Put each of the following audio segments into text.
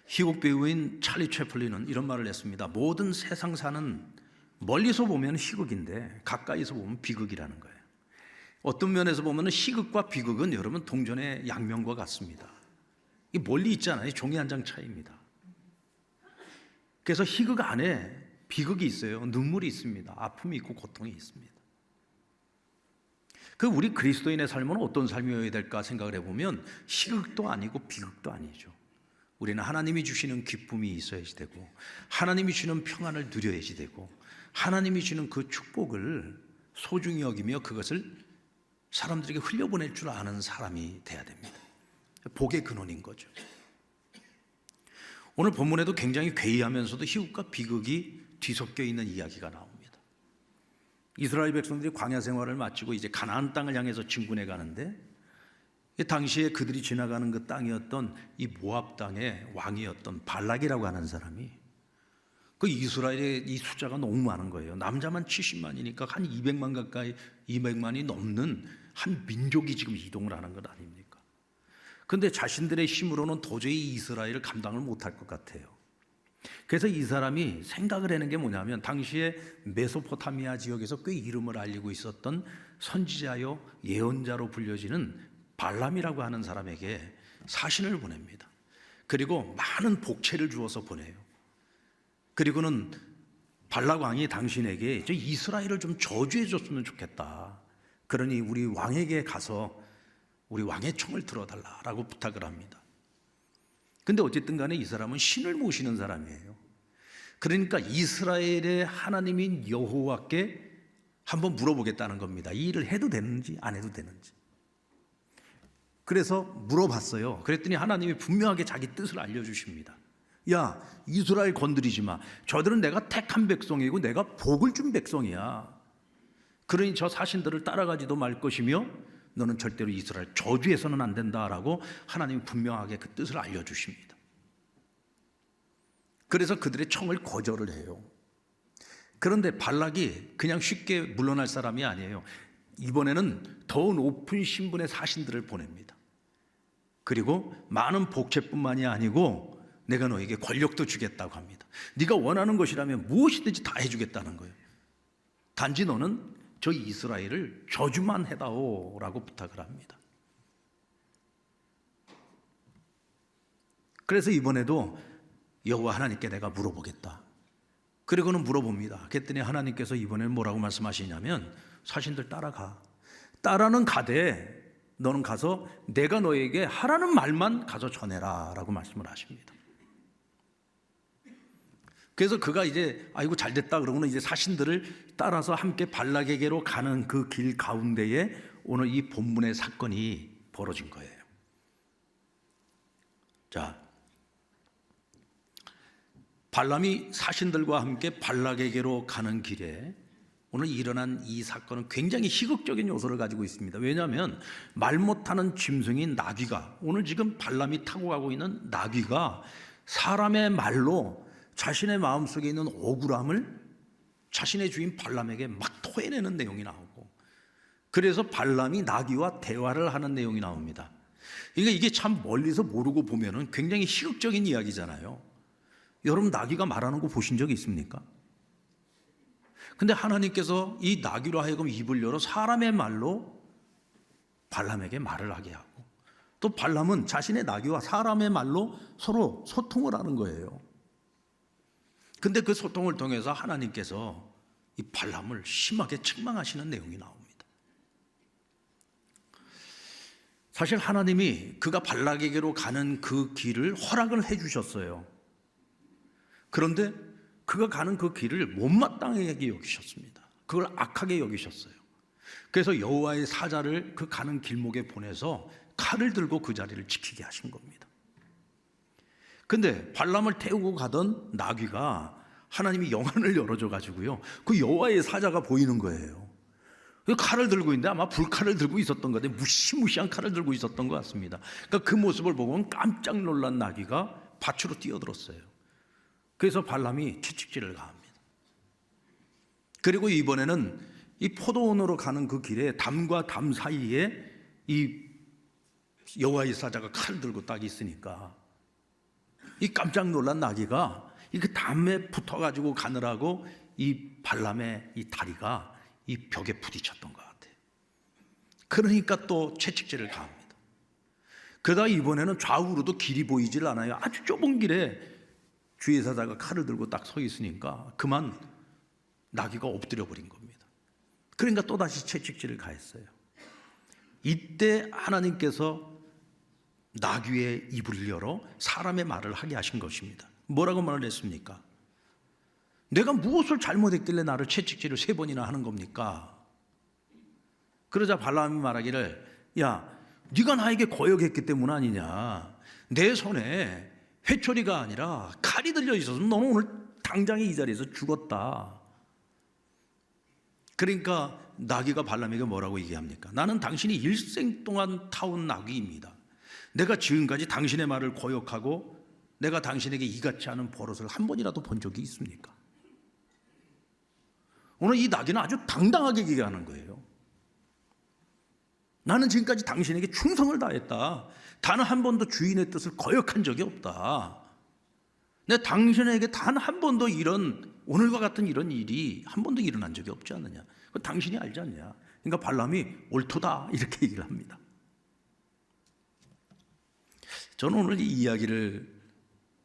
희곡 배우인 찰리 채플린은 이런 말을 했습니다. 모든 세상사는 멀리서 보면 희극인데 가까이서 보면 비극이라는 거예요. 어떤 면에서 보면 희극과 비극은 여러분 동전의 양면과 같습니다. 이 멀리 있잖아요. 종이 한 장 차이입니다. 그래서 희극 안에 비극이 있어요. 눈물이 있습니다. 아픔이 있고 고통이 있습니다. 그 우리 그리스도인의 삶은 어떤 삶이어야 될까 생각을 해보면 희극도 아니고 비극도 아니죠. 우리는 하나님이 주시는 기쁨이 있어야지 되고, 하나님이 주는 평안을 누려야지 되고, 하나님이 주는 그 축복을 소중히 여기며 그것을 사람들에게 흘려보낼 줄 아는 사람이 돼야 됩니다. 복의 근원인 거죠. 오늘 본문에도 굉장히 괴이하면서도 희극과 비극이 뒤섞여 있는 이야기가 나옵니다. 이스라엘 백성들이 광야 생활을 마치고 이제 가나안 땅을 향해서 진군해 가는데, 당시에 그들이 지나가는 그 땅이었던 이 모압 땅의 왕이었던 발락이라고 하는 사람이, 그 이스라엘의 이 숫자가 너무 많은 거예요. 남자만 70만이니까 한 200만 가까이, 200만이 넘는 한 민족이 지금 이동을 하는 것 아닙니까? 그런데 자신들의 힘으로는 도저히 이스라엘을 감당을 못할 것 같아요. 그래서 이 사람이 생각을 해낸 게 뭐냐면, 당시에 메소포타미아 지역에서 꽤 이름을 알리고 있었던 선지자요 예언자로 불려지는 발람이라고 하는 사람에게 사신을 보냅니다. 그리고 많은 복채를 주어서 보내요. 그리고는 발락 왕이 당신에게 저 이스라엘을 좀 저주해 줬으면 좋겠다. 그러니 우리 왕에게 가서 우리 왕의 총을 들어달라라고 부탁을 합니다. 근데 어쨌든 간에 이 사람은 신을 모시는 사람이에요. 그러니까 이스라엘의 하나님인 여호와께 한번 물어보겠다는 겁니다. 이 일을 해도 되는지 안 해도 되는지. 그래서 물어봤어요. 그랬더니 하나님이 분명하게 자기 뜻을 알려주십니다. 야, 이스라엘 건드리지 마. 저들은 내가 택한 백성이고 내가 복을 준 백성이야. 그러니 저 사신들을 따라가지도 말 것이며 너는 절대로 이스라엘 저주해서는 안 된다라고 하나님이 분명하게 그 뜻을 알려주십니다. 그래서 그들의 청을 거절을 해요. 그런데 발락이 그냥 쉽게 물러날 사람이 아니에요. 이번에는 더 높은 신분의 사신들을 보냅니다. 그리고 많은 복채뿐만이 아니고 내가 너에게 권력도 주겠다고 합니다. 네가 원하는 것이라면 무엇이든지 다 해주겠다는 거예요. 단지 너는 저 이스라엘을 저주만 해다오라고 부탁을 합니다. 그래서 이번에도 여호와 하나님께 내가 물어보겠다. 그리고는 물어봅니다. 그랬더니 하나님께서 이번에는 뭐라고 말씀하시냐면, 사신들 따라가. 따라는 가되 너는 가서 내가 너에게 하라는 말만 가서 전해라 라고 말씀을 하십니다. 그래서 그가 이제 아이고 잘됐다 그러고는 이제 사신들을 따라서 함께 발락에게로 가는 그 길 가운데에 오늘 이 본문의 사건이 벌어진 거예요. 자, 발람이 사신들과 함께 발락에게로 가는 길에 오늘 일어난 이 사건은 굉장히 희극적인 요소를 가지고 있습니다. 왜냐하면 말 못하는 짐승인 나귀가, 오늘 지금 발람이 타고 가고 있는 나귀가 사람의 말로 자신의 마음속에 있는 억울함을 자신의 주인 발람에게 막 토해내는 내용이 나오고, 그래서 발람이 나귀와 대화를 하는 내용이 나옵니다. 그러니까 이게 참 멀리서 모르고 보면은 굉장히 희극적인 이야기잖아요. 여러분 나귀가 말하는 거 보신 적 있습니까? 근데 하나님께서 이 나귀로 하여금 입을 열어 사람의 말로 발람에게 말을 하게 하고, 또 발람은 자신의 나귀와 사람의 말로 서로 소통을 하는 거예요. 근데 그 소통을 통해서 하나님께서 이 발람을 심하게 책망하시는 내용이 나옵니다. 사실 하나님이 그가 발락에게로 가는 그 길을 허락을 해 주셨어요. 그런데 그가 가는 그 길을 못마땅하게 여기셨습니다. 그걸 악하게 여기셨어요. 그래서 여호와의 사자를 그 가는 길목에 보내서 칼을 들고 그 자리를 지키게 하신 겁니다. 근데 발람을 태우고 가던 나귀가 하나님이 영안을 열어줘 가지고요, 그 여호와의 사자가 보이는 거예요. 칼을 들고 있는데 아마 불칼을 들고 있었던 건데 무시무시한 칼을 들고 있었던 것 같습니다. 그러니까 그 모습을 보고는 깜짝 놀란 나귀가 밭으로 뛰어들었어요. 그래서 발람이 채찍질을 가합니다. 그리고 이번에는 이 포도원으로 가는 그 길에 담과 담 사이에 이 여호와의 사자가 칼을 들고 딱 있으니까 이 깜짝 놀란 나귀가 이그 담에 붙어가지고 가느라고 이 발람의 이 다리가 이 벽에 부딪혔던 것 같아요. 그러니까 또 채찍질을 가합니다. 그러다 이번에는 좌우로도 길이 보이질 않아요. 아주 좁은 길에 주의사자가 칼을 들고 딱 서 있으니까 그만 나귀가 엎드려 버린 겁니다. 그러니까 또다시 채찍질을 가했어요. 이때 하나님께서 나귀의 입을 열어 사람의 말을 하게 하신 것입니다. 뭐라고 말을 했습니까? 내가 무엇을 잘못했길래 나를 채찍질을 3번이나 하는 겁니까? 그러자 발람이 말하기를, 야, 네가 나에게 거역했기 때문 아니냐. 내 손에 회초리가 아니라 칼이 들려 있었으면 너는 오늘 당장에 이 자리에서 죽었다. 그러니까 나귀가 발람에게 뭐라고 얘기합니까? 나는 당신이 일생 동안 타온 나귀입니다. 내가 지금까지 당신의 말을 거역하고 내가 당신에게 이같지 않은 버릇을 한 번이라도 본 적이 있습니까? 오늘 이 나귀는 아주 당당하게 얘기하는 거예요. 나는 지금까지 당신에게 충성을 다했다. 단 한 번도 주인의 뜻을 거역한 적이 없다. 내 당신에게 단 한 번도 이런 오늘과 같은 이런 일이 한 번도 일어난 적이 없지 않느냐. 그거 당신이 알지 않냐. 그러니까 발람이 옳도다 이렇게 얘기를 합니다. 저는 오늘 이 이야기를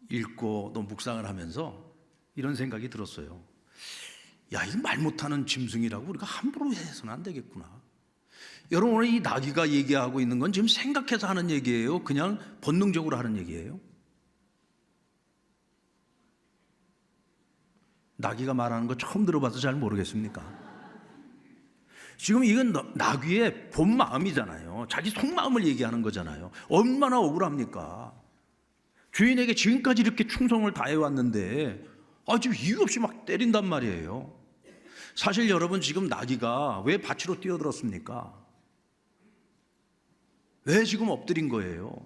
읽고 또 묵상을 하면서 이런 생각이 들었어요. 야, 이 말 못하는 짐승이라고 우리가 함부로 해서는 안 되겠구나. 여러분, 오늘 이 나귀가 얘기하고 있는 건 지금 생각해서 하는 얘기예요? 그냥 본능적으로 하는 얘기예요? 나귀가 말하는 거 처음 들어봐서 잘 모르겠습니까? 지금 이건 나귀의 본 마음이잖아요. 자기 속마음을 얘기하는 거잖아요. 얼마나 억울합니까? 주인에게 지금까지 이렇게 충성을 다해왔는데 지금 이유 없이 막 때린단 말이에요. 사실 여러분, 지금 나귀가 왜 밭으로 뛰어들었습니까? 왜 지금 엎드린 거예요?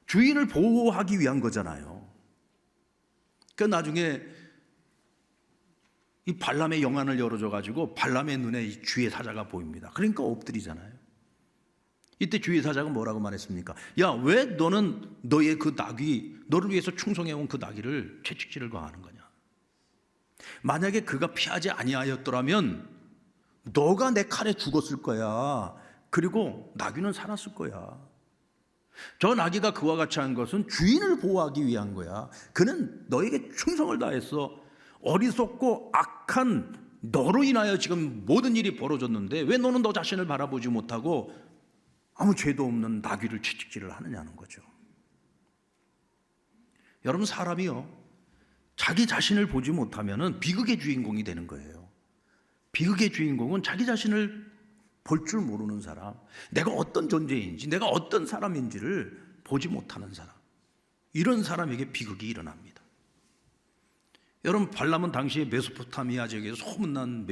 주인을 보호하기 위한 거잖아요. 그 나중에 이 발람의 영안을 열어줘가지고 발람의 눈에 이 주의 사자가 보입니다. 그러니까 엎드리잖아요. 이때 주의 사자가 뭐라고 말했습니까? 야, 왜 너는 너의 그 나귀, 너를 위해서 충성해온 그 나귀를 채찍질을 가하는 거냐? 만약에 그가 피하지 아니하였더라면 너가 내 칼에 죽었을 거야. 그리고 나귀는 살았을 거야. 저 나귀가 그와 같이 한 것은 주인을 보호하기 위한 거야. 그는 너에게 충성을 다했어. 어리석고 악한 너로 인하여 지금 모든 일이 벌어졌는데 왜 너는 너 자신을 바라보지 못하고 아무 죄도 없는 나귀를 채찍질을 하느냐는 거죠. 여러분, 사람이요, 자기 자신을 보지 못하면 비극의 주인공이 되는 거예요. 비극의 주인공은 자기 자신을 볼 줄 모르는 사람, 내가 어떤 존재인지, 내가 어떤 사람인지를 보지 못하는 사람, 이런 사람에게 비극이 일어납니다. 여러분, 발람은 당시에 메소포타미아 지역에서 소문난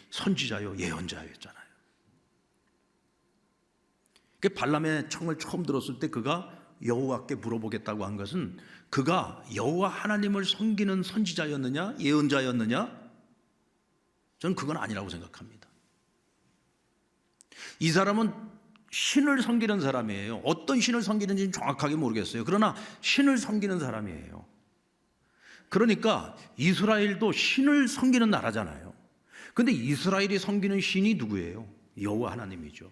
선지자요, 예언자였잖아요. 발람의 청을 처음 들었을 때 그가 여호와께 물어보겠다고 한 것은 그가 여호와 하나님을 섬기는 선지자였느냐 예언자였느냐? 저는 그건 아니라고 생각합니다. 이 사람은 신을 섬기는 사람이에요. 어떤 신을 섬기는지는 정확하게 모르겠어요. 그러나 신을 섬기는 사람이에요. 그러니까 이스라엘도 신을 섬기는 나라잖아요. 그런데 이스라엘이 섬기는 신이 누구예요? 여호와 하나님이죠.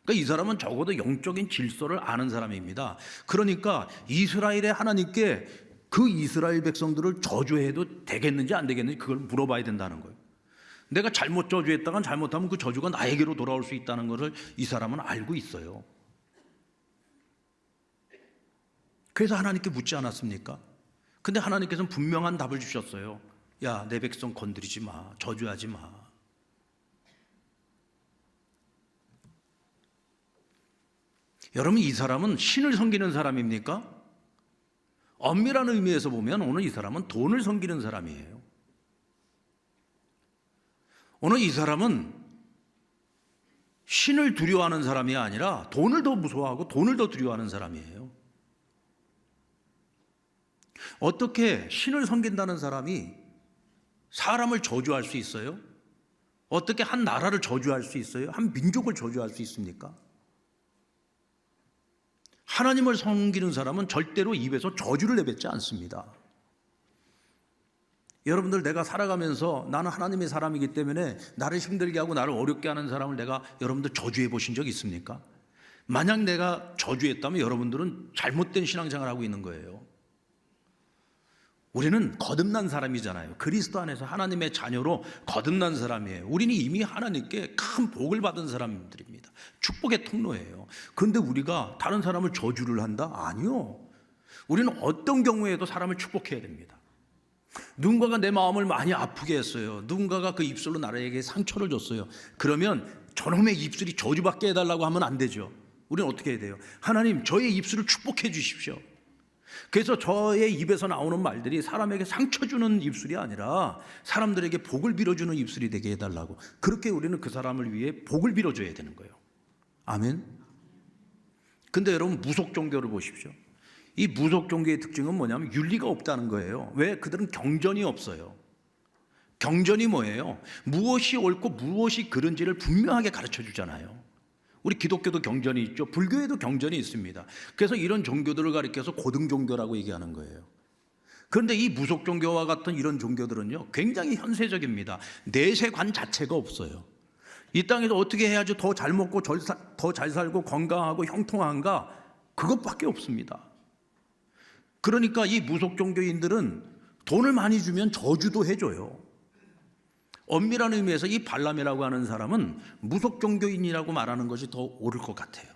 그러니까 이 사람은 적어도 영적인 질서를 아는 사람입니다. 그러니까 이스라엘의 하나님께 그 이스라엘 백성들을 저주해도 되겠는지 안 되겠는지 그걸 물어봐야 된다는 거예요. 내가 잘못 저주했다간 잘못하면 그 저주가 나에게로 돌아올 수 있다는 것을 이 사람은 알고 있어요. 그래서 하나님께 묻지 않았습니까? 근데 하나님께서는 분명한 답을 주셨어요. 야, 내 백성 건드리지 마, 저주하지 마. 여러분, 이 사람은 신을 섬기는 사람입니까? 엄밀한 의미에서 보면 오늘 이 사람은 돈을 섬기는 사람이에요. 오늘 이 사람은 신을 두려워하는 사람이 아니라 돈을 더 무서워하고 돈을 더 두려워하는 사람이에요. 어떻게 신을 섬긴다는 사람이 사람을 저주할 수 있어요? 어떻게 한 나라를 저주할 수 있어요? 한 민족을 저주할 수 있습니까? 하나님을 섬기는 사람은 절대로 입에서 저주를 내뱉지 않습니다. 여러분들, 내가 살아가면서 나는 하나님의 사람이기 때문에 나를 힘들게 하고 나를 어렵게 하는 사람을 내가 여러분들 저주해 보신 적 있습니까? 만약 내가 저주했다면 여러분들은 잘못된 신앙생활을 하고 있는 거예요. 우리는 거듭난 사람이잖아요. 그리스도 안에서 하나님의 자녀로 거듭난 사람이에요. 우리는 이미 하나님께 큰 복을 받은 사람들입니다. 축복의 통로예요. 그런데 우리가 다른 사람을 저주를 한다? 아니요. 우리는 어떤 경우에도 사람을 축복해야 됩니다. 누군가가 내 마음을 많이 아프게 했어요. 누군가가 그 입술로 나에게 상처를 줬어요. 그러면 저놈의 입술이 저주받게 해달라고 하면 안 되죠. 우리는 어떻게 해야 돼요? 하나님, 저의 입술을 축복해 주십시오. 그래서 저의 입에서 나오는 말들이 사람에게 상처 주는 입술이 아니라 사람들에게 복을 빌어주는 입술이 되게 해달라고. 그렇게 우리는 그 사람을 위해 복을 빌어줘야 되는 거예요. 아멘. 근데 여러분, 무속 종교를 보십시오. 이 무속 종교의 특징은 뭐냐면 윤리가 없다는 거예요. 왜? 그들은 경전이 없어요. 경전이 뭐예요? 무엇이 옳고 무엇이 그른지를 분명하게 가르쳐 주잖아요. 우리 기독교도 경전이 있죠. 불교에도 경전이 있습니다. 그래서 이런 종교들을 가리켜서 고등 종교라고 얘기하는 거예요. 그런데 이 무속 종교와 같은 이런 종교들은요, 굉장히 현세적입니다. 내세관 자체가 없어요. 이 땅에서 어떻게 해야지 더 잘 먹고 더 잘 살고 건강하고 형통한가? 그것밖에 없습니다. 그러니까 이 무속 종교인들은 돈을 많이 주면 저주도 해줘요. 엄밀한 의미에서 이 발람이라고 하는 사람은 무속 종교인이라고 말하는 것이 더 옳을 것 같아요.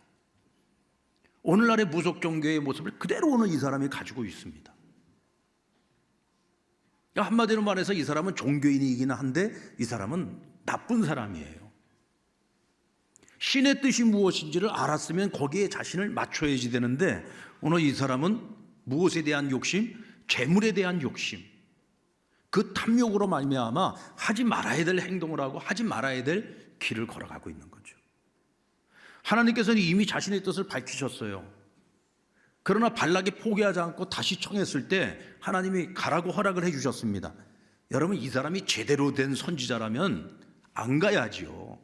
오늘날의 무속 종교의 모습을 그대로 오늘 이 사람이 가지고 있습니다. 한마디로 말해서 이 사람은 종교인이긴 한데 이 사람은 나쁜 사람이에요. 신의 뜻이 무엇인지를 알았으면 거기에 자신을 맞춰야지 되는데 오늘 이 사람은 무엇에 대한 욕심? 재물에 대한 욕심, 그 탐욕으로 말미암아 하지 말아야 될 행동을 하고 하지 말아야 될 길을 걸어가고 있는 거죠. 하나님께서는 이미 자신의 뜻을 밝히셨어요. 그러나 발락이 포기하지 않고 다시 청했을 때 하나님이 가라고 허락을 해주셨습니다. 여러분, 이 사람이 제대로 된 선지자라면 안 가야지요.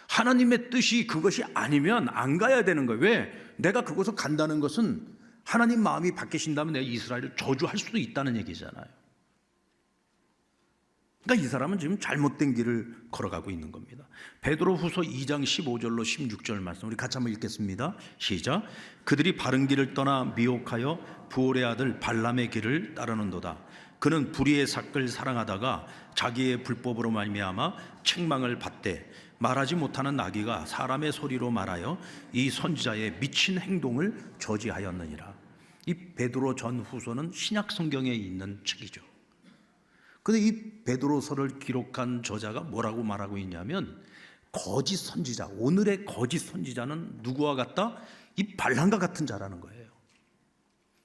하나님의 뜻이 그것이 아니면 안 가야 되는 거예요. 왜? 내가 그곳을 간다는 것은 하나님 마음이 바뀌신다면 내가 이스라엘을 저주할 수도 있다는 얘기잖아요. 그러니까 이 사람은 지금 잘못된 길을 걸어가고 있는 겁니다. 베드로후서 2장 15절로 16절 말씀 우리 같이 한번 읽겠습니다. 시작. 그들이 바른 길을 떠나 미혹하여 부올의 아들 발람의 길을 따르는도다. 그는 불의의 삭을 사랑하다가 자기의 불법으로 말미암아 책망을 받되 말하지 못하는 나귀가 사람의 소리로 말하여 이 선지자의 미친 행동을 저지하였느니라. 이 베드로 전후서는 신약 성경에 있는 책이죠. 그런데 이 베드로서를 기록한 저자가 뭐라고 말하고 있냐면 거짓 선지자, 오늘의 거짓 선지자는 누구와 같다? 이 발람과 같은 자라는 거예요.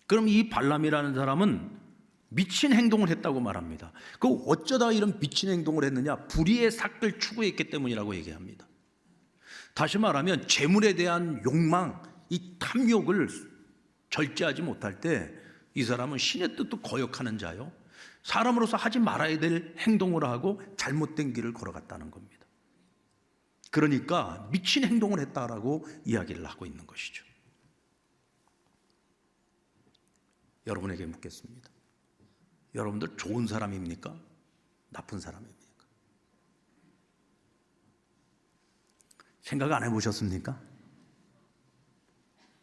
그럼 이 발람이라는 사람은 미친 행동을 했다고 말합니다. 그 어쩌다 이런 미친 행동을 했느냐? 불의의 삭을 추구했기 때문이라고 얘기합니다. 다시 말하면 재물에 대한 욕망, 이 탐욕을 절제하지 못할 때 이 사람은 신의 뜻도 거역하는 자요, 사람으로서 하지 말아야 될 행동을 하고 잘못된 길을 걸어갔다는 겁니다. 그러니까 미친 행동을 했다라고 이야기를 하고 있는 것이죠. 여러분에게 묻겠습니다. 여러분들 좋은 사람입니까? 나쁜 사람입니까? 생각 안 해보셨습니까?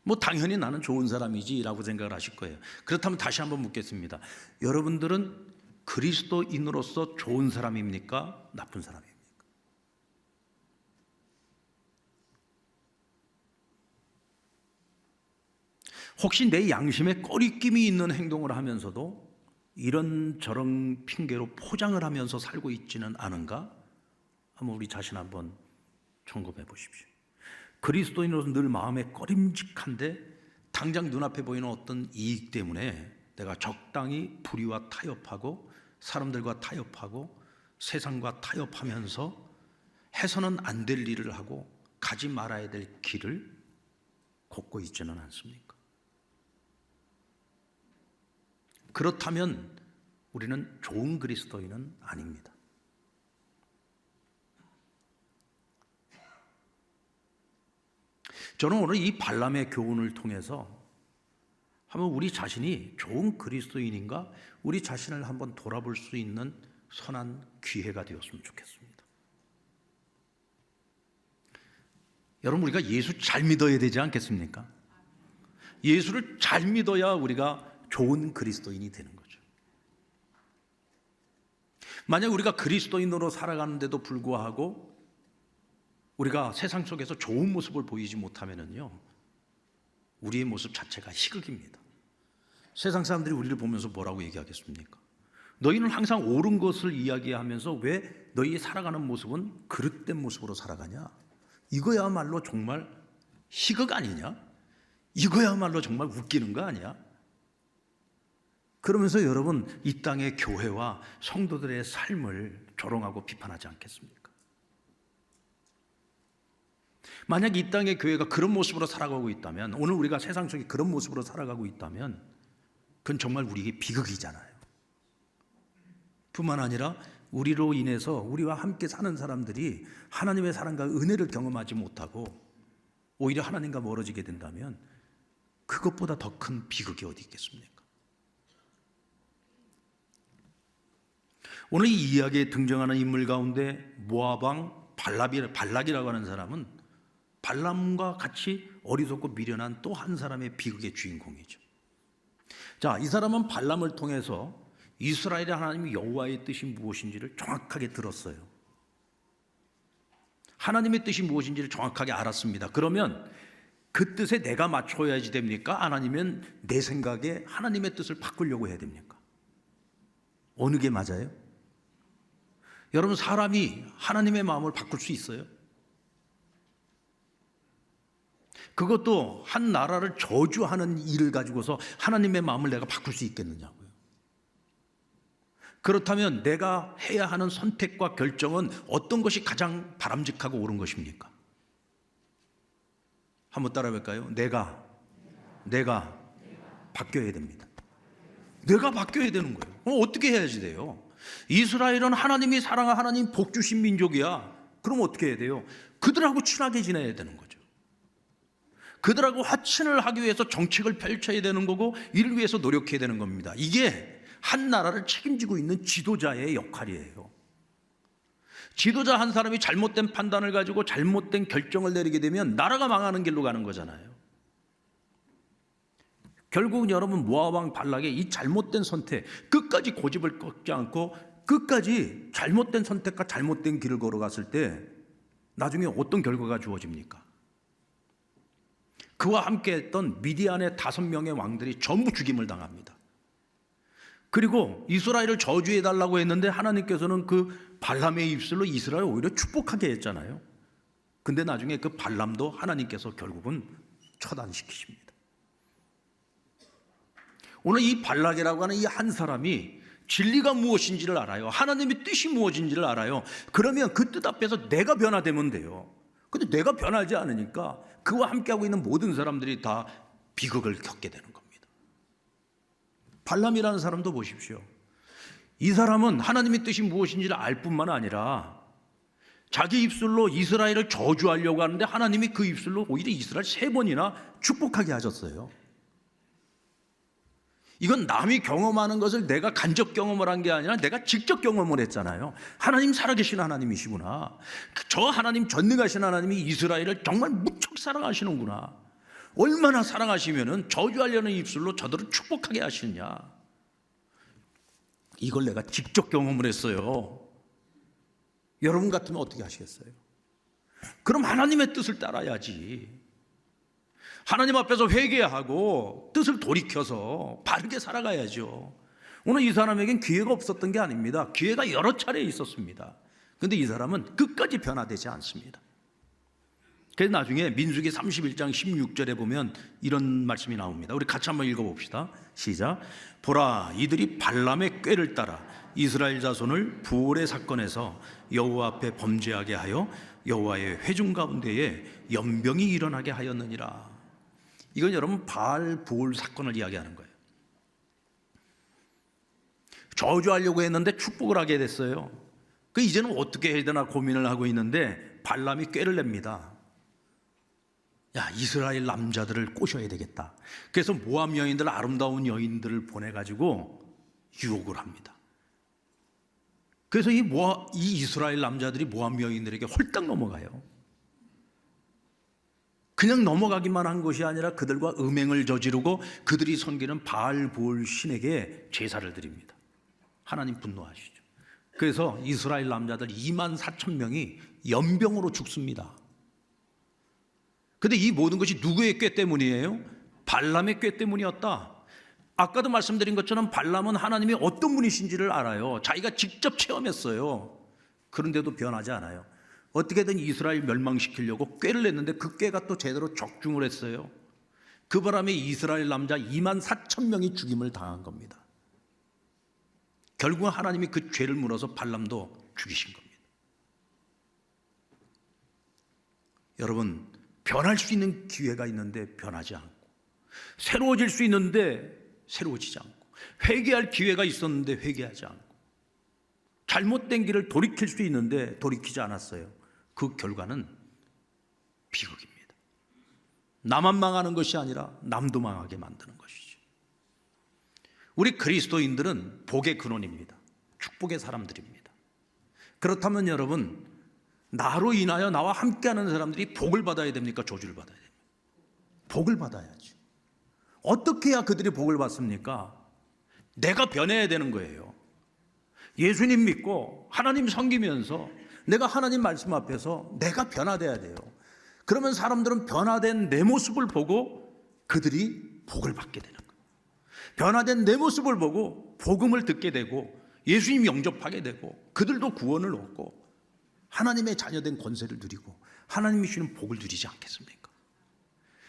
뭐 당연히 나는 좋은 사람이지 라고 생각을 하실 거예요. 그렇다면 다시 한번 묻겠습니다. 여러분들은 그리스도인으로서 좋은 사람입니까? 나쁜 사람입니까? 혹시 내 양심에 꺼리낌이 있는 행동을 하면서도 이런저런 핑계로 포장을 하면서 살고 있지는 않은가? 한번 우리 자신 한번 점검해 보십시오. 그리스도인으로서 늘 마음에 꺼림직한데 당장 눈앞에 보이는 어떤 이익 때문에 내가 적당히 불의와 타협하고 사람들과 타협하고 세상과 타협하면서 해서는 안 될 일을 하고 가지 말아야 될 길을 걷고 있지는 않습니까? 그렇다면 우리는 좋은 그리스도인은 아닙니다. 저는 오늘 이 발람의 교훈을 통해서 한번 우리 자신이 좋은 그리스도인인가 우리 자신을 한번 돌아볼 수 있는 선한 기회가 되었으면 좋겠습니다. 여러분, 우리가 예수 잘 믿어야 되지 않겠습니까? 예수를 잘 믿어야 우리가 좋은 그리스도인이 되는 거죠. 만약 우리가 그리스도인으로 살아가는데도 불구하고 우리가 세상 속에서 좋은 모습을 보이지 못하면요, 우리의 모습 자체가 희극입니다. 세상 사람들이 우리를 보면서 뭐라고 얘기하겠습니까? 너희는 항상 옳은 것을 이야기하면서 왜 너희 살아가는 모습은 그릇된 모습으로 살아가냐? 이거야말로 정말 희극 아니냐? 이거야말로 정말 웃기는 거 아니야? 그러면서 여러분, 이 땅의 교회와 성도들의 삶을 조롱하고 비판하지 않겠습니까? 만약 이 땅의 교회가 그런 모습으로 살아가고 있다면, 오늘 우리가 세상 속에 그런 모습으로 살아가고 있다면 그건 정말 우리에게 비극이잖아요. 뿐만 아니라 우리로 인해서 우리와 함께 사는 사람들이 하나님의 사랑과 은혜를 경험하지 못하고 오히려 하나님과 멀어지게 된다면 그것보다 더 큰 비극이 어디 있겠습니까? 오늘 이 이야기에 등장하는 인물 가운데 모압 왕 발락이라고 하는 사람은 발람과 같이 어리석고 미련한 또 한 사람의 비극의 주인공이죠. 자, 이 사람은 발람을 통해서 이스라엘의 하나님 여호와의 뜻이 무엇인지를 정확하게 들었어요. 하나님의 뜻이 무엇인지를 정확하게 알았습니다. 그러면 그 뜻에 내가 맞춰야지 됩니까? 아니면 내 생각에 하나님의 뜻을 바꾸려고 해야 됩니까? 어느 게 맞아요? 여러분, 사람이 하나님의 마음을 바꿀 수 있어요? 그것도 한 나라를 저주하는 일을 가지고서 하나님의 마음을 내가 바꿀 수 있겠느냐고요. 그렇다면 내가 해야 하는 선택과 결정은 어떤 것이 가장 바람직하고 옳은 것입니까? 한번 따라해 볼까요? 내가 바뀌어야 됩니다. 내가 바뀌어야 되는 거예요. 어떻게 해야지 돼요? 이스라엘은 하나님이 사랑한 하나님 복 주신 민족이야. 그럼 어떻게 해야 돼요? 그들하고 친하게 지내야 되는 거죠. 그들하고 화친을 하기 위해서 정책을 펼쳐야 되는 거고 이를 위해서 노력해야 되는 겁니다. 이게 한 나라를 책임지고 있는 지도자의 역할이에요. 지도자 한 사람이 잘못된 판단을 가지고 잘못된 결정을 내리게 되면 나라가 망하는 길로 가는 거잖아요. 결국은 여러분, 모압 왕 발락의 이 잘못된 선택, 끝까지 고집을 꺾지 않고 끝까지 잘못된 선택과 잘못된 길을 걸어갔을 때 나중에 어떤 결과가 주어집니까? 그와 함께 했던 미디안의 5명의 왕들이 전부 죽임을 당합니다. 그리고 이스라엘을 저주해달라고 했는데 하나님께서는 그 발람의 입술로 이스라엘을 오히려 축복하게 했잖아요. 근데 나중에 그 발람도 하나님께서 결국은 처단시키십니다. 오늘 이 발락이라고 하는 이 한 사람이 진리가 무엇인지를 알아요. 하나님의 뜻이 무엇인지를 알아요. 그러면 그 뜻 앞에서 내가 변화되면 돼요. 근데 내가 변하지 않으니까 그와 함께하고 있는 모든 사람들이 다 비극을 겪게 되는 겁니다. 발람이라는 사람도 보십시오. 이 사람은 하나님의 뜻이 무엇인지를 알 뿐만 아니라 자기 입술로 이스라엘을 저주하려고 하는데 하나님이 그 입술로 오히려 이스라엘 3번이나 축복하게 하셨어요. 이건 남이 경험하는 것을 내가 간접 경험을 한 게 아니라 내가 직접 경험을 했잖아요. 하나님 살아계신 하나님이시구나. 저 하나님, 전능하신 하나님이 이스라엘을 정말 무척 사랑하시는구나. 얼마나 사랑하시면은 저주하려는 입술로 저들을 축복하게 하시느냐. 이걸 내가 직접 경험을 했어요. 여러분 같으면 어떻게 하시겠어요? 그럼 하나님의 뜻을 따라야지. 하나님 앞에서 회개하고 뜻을 돌이켜서 바르게 살아가야죠. 오늘 이 사람에겐 기회가 없었던 게 아닙니다. 기회가 여러 차례 있었습니다. 그런데 이 사람은 끝까지 변화되지 않습니다. 그래서 나중에 민수기 31장 16절에 보면 이런 말씀이 나옵니다. 우리 같이 한번 읽어봅시다. 시작. 보라, 이들이 발람의 꾀를 따라 이스라엘 자손을 부올의 사건에서 여호와 앞에 범죄하게 하여 여호와의 회중 가운데에 연병이 일어나게 하였느니라. 이건 여러분 바알 부올 사건을 이야기하는 거예요. 저주하려고 했는데 축복을 하게 됐어요. 그 이제는 어떻게 해야 되나 고민을 하고 있는데 발람이 꾀를 냅니다. 야, 이스라엘 남자들을 꼬셔야 되겠다. 그래서 모압 여인들, 아름다운 여인들을 보내가지고 유혹을 합니다. 그래서 이 이스라엘 남자들이 모압 여인들에게 홀딱 넘어가요. 그냥 넘어가기만 한 것이 아니라 그들과 음행을 저지르고 그들이 섬기는 바알볼 신에게 제사를 드립니다. 하나님 분노하시죠. 그래서 이스라엘 남자들 24,000명이 연병으로 죽습니다. 근데 이 모든 것이 누구의 꾀 때문이에요? 발람의 꾀 때문이었다. 아까도 말씀드린 것처럼 발람은 하나님이 어떤 분이신지를 알아요. 자기가 직접 체험했어요. 그런데도 변하지 않아요. 어떻게든 이스라엘 멸망시키려고 꾀를 냈는데 그 꾀가 또 제대로 적중을 했어요. 그 바람에 이스라엘 남자 24,000명이 죽임을 당한 겁니다. 결국 하나님이 그 죄를 물어서 발람도 죽이신 겁니다. 여러분, 변할 수 있는 기회가 있는데 변하지 않고, 새로워질 수 있는데 새로워지지 않고, 회개할 기회가 있었는데 회개하지 않고, 잘못된 길을 돌이킬 수 있는데 돌이키지 않았어요. 그 결과는 비극입니다. 나만 망하는 것이 아니라 남도 망하게 만드는 것이죠. 우리 그리스도인들은 복의 근원입니다. 축복의 사람들입니다. 그렇다면 여러분, 나로 인하여 나와 함께하는 사람들이 복을 받아야 됩니까? 저주를 받아야 됩니까? 복을 받아야지. 어떻게 해야 그들이 복을 받습니까? 내가 변해야 되는 거예요. 예수님 믿고 하나님 섬기면서 내가 하나님 말씀 앞에서 내가 변화돼야 돼요. 그러면 사람들은 변화된 내 모습을 보고 그들이 복을 받게 되는 거예요. 변화된 내 모습을 보고 복음을 듣게 되고 예수님 영접하게 되고 그들도 구원을 얻고 하나님의 자녀된 권세를 누리고 하나님이 주시는 복을 누리지 않겠습니까?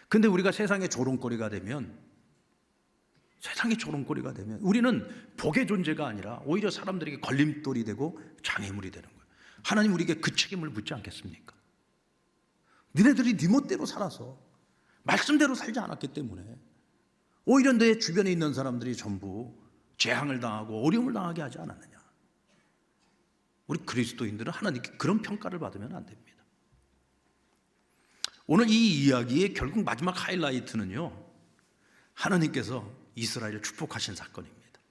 근데 우리가 세상의 조롱거리가 되면 우리는 복의 존재가 아니라 오히려 사람들에게 걸림돌이 되고 장애물이 되는 거예요. 하나님 우리에게 그 책임을 묻지 않겠습니까? 너네들이 네 멋대로 살아서 말씀대로 살지 않았기 때문에 오히려 내 주변에 있는 사람들이 전부 재앙을 당하고 어려움을 당하게 하지 않았느냐. 우리 그리스도인들은 하나님께 그런 평가를 받으면 안 됩니다. 오늘 이 이야기의 결국 마지막 하이라이트는요, 하나님께서 이스라엘을 축복하신 사건입니다.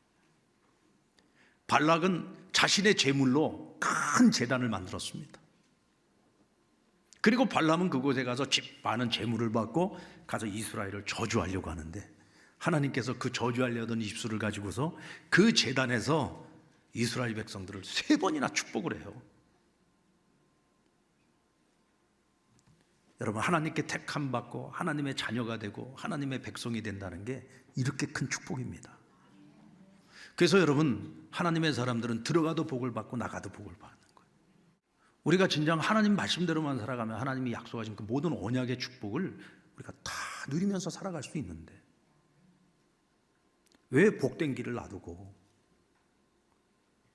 발락은 자신의 제물로 큰 제단을 만들었습니다. 그리고 발람은 그곳에 가서 집 많은 제물을 받고 가서 이스라엘을 저주하려고 하는데 하나님께서 그 저주하려던 입술을 가지고서 그 제단에서 이스라엘 백성들을 3번이나 축복을 해요. 여러분, 하나님께 택함 받고 하나님의 자녀가 되고 하나님의 백성이 된다는 게 이렇게 큰 축복입니다. 그래서 여러분, 하나님의 사람들은 들어가도 복을 받고 나가도 복을 받는 거예요. 우리가 진정 하나님 말씀대로만 살아가면 하나님이 약속하신 그 모든 언약의 축복을 우리가 다 누리면서 살아갈 수 있는데 왜 복된 길을 놔두고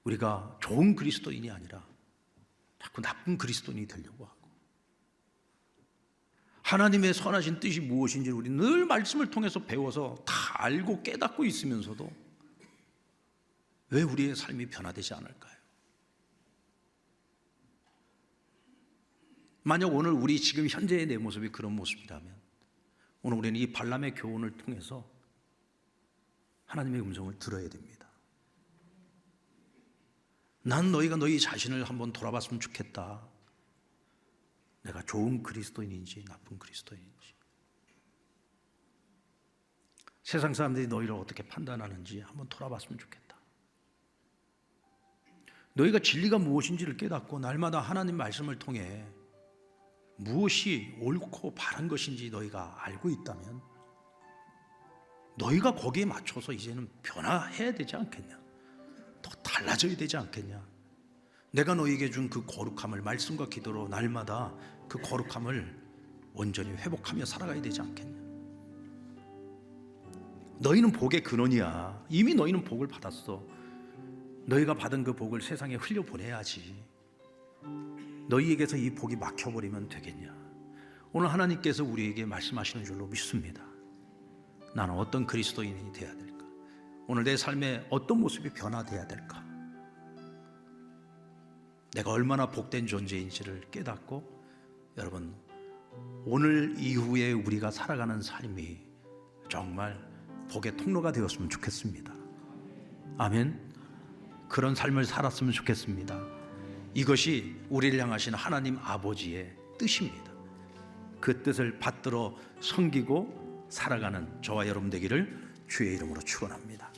우리가 좋은 그리스도인이 아니라 자꾸 나쁜 그리스도인이 되려고 하고, 하나님의 선하신 뜻이 무엇인지 우리 늘 말씀을 통해서 배워서 다 알고 깨닫고 있으면서도 왜 우리의 삶이 변화되지 않을까요? 만약 오늘 우리 지금 현재의 내 모습이 그런 모습이라면 오늘 우리는 이 발람의 교훈을 통해서 하나님의 음성을 들어야 됩니다. 난 너희가 너희 자신을 한번 돌아봤으면 좋겠다. 내가 좋은 그리스도인인지 나쁜 그리스도인인지, 세상 사람들이 너희를 어떻게 판단하는지 한번 돌아봤으면 좋겠다. 너희가 진리가 무엇인지를 깨닫고 날마다 하나님 말씀을 통해 무엇이 옳고 바른 것인지 너희가 알고 있다면 너희가 거기에 맞춰서 이제는 변화해야 되지 않겠냐, 더 달라져야 되지 않겠냐. 내가 너희에게 준 그 거룩함을 말씀과 기도로 날마다 그 거룩함을 온전히 회복하며 살아가야 되지 않겠냐. 너희는 복의 근원이야. 이미 너희는 복을 받았어. 너희가 받은 그 복을 세상에 흘려보내야지. 너희에게서 이 복이 막혀버리면 되겠냐. 오늘 하나님께서 우리에게 말씀하시는 줄로 믿습니다. 나는 어떤 그리스도인이 되어야 될까? 오늘 내 삶에 어떤 모습이 변화되어야 될까? 내가 얼마나 복된 존재인지를 깨닫고 여러분 오늘 이후에 우리가 살아가는 삶이 정말 복의 통로가 되었으면 좋겠습니다. 아멘. 그런 삶을 살았으면 좋겠습니다. 이것이 우리를 향하신 하나님 아버지의 뜻입니다. 그 뜻을 받들어 섬기고 살아가는 저와 여러분 되기를 주의 이름으로 축원합니다.